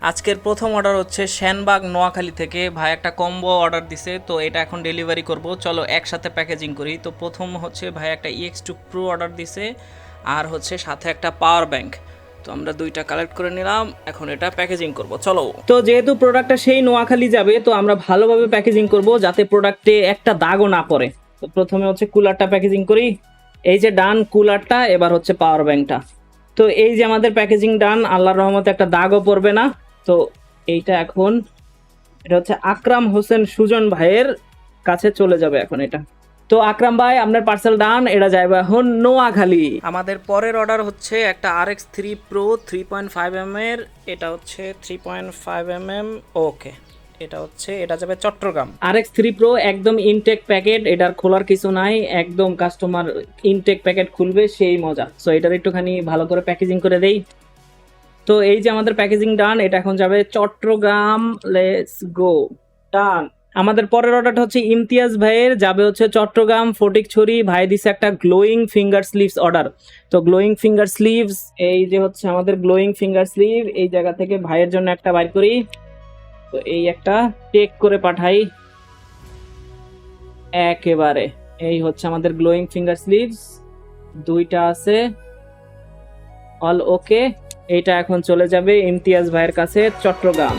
আজকের প্রথম অর্ডার হচ্ছে শ্যানবাগ নোয়াখালী থেকে। ভাই একটা কম্বো অর্ডার দিছে, তো এটা এখন ডেলিভারি করব। চলো একসাথে প্যাকেজিং করি। তো প্রথম হচ্ছে ভাই একটা EX2 Pro অর্ডার দিছে, আর হচ্ছে সাথে একটা পাওয়ার ব্যাংক। তো আমরা দুইটা কালেক্ট করে নিলাম, এখন এটা প্যাকেজিং করব। চলো। তো যেহেতু প্রোডাক্টটা সেই নোয়াখালী যাবে, তো আমরা ভালোভাবে প্যাকেজিং করব যাতে প্রোডাক্টে একটা দাগও না পড়ে। তো প্রথমে হচ্ছে কুলারটা প্যাকেজিং করি। এই যে ডান কুলারটা, এবার হচ্ছে পাওয়ার ব্যাংকটা। তো এই যে আমাদের প্যাকেজিং ডান, আল্লাহর রহমতে একটা দাগও পড়বে না। তো এইটা এখন, এটা হচ্ছে আকরাম হোসেন সুজন ভাইয়ের কাছে চলে যাবে এখন এটা। তো আকরাম ভাই, আপনার পার্সেল ডান, এটা যাবে এখন নোয়াখালী। আমাদের পরের অর্ডার হচ্ছে একটা RX3 Pro 3.5mm এর। এটা হচ্ছে 3.5mm। ওকে, এটা যাবে চট্টগ্রাম। RX3 Pro একদম ইনটেক প্যাকেট, এটার খোলার কিছু নাই, একদম কাস্টমার ইনটেক প্যাকেট খুলবে সেই মজা। সো এটার একটুখানি ভালো করে প্যাকেজিং করে দেই। তো এই যে আমাদের প্যাকেজিং ডান, এটা এখন যাবে চট্টগ্রাম। লেটস গো, ডান। আমাদের পরের অর্ডারটা হচ্ছে ইমতিয়াজ ভাইয়ের, যাবে হচ্ছে চট্টগ্রাম ফটিকছড়ি। ভাই দিছে একটা গ্লোয়িং ফিঙ্গার স্লিভস অর্ডার। তো গ্লোয়িং ফিঙ্গার স্লিভস, এই যে হচ্ছে আমাদের গ্লোয়িং ফিঙ্গার স্লিভ, এই জায়গা থেকে ভাইয়ের জন্য একটা বাইর করি। তো এই একটা টেক করে পাঠাই একেবারে। এই হচ্ছে আমাদের গ্লোয়িং ফিঙ্গার স্লিভস, দুইটা আছে, অল ওকে। এইটা এখন চলে যাবে ইমতিয়াজ ভাইয়ের কাছে চট্টগ্রাম।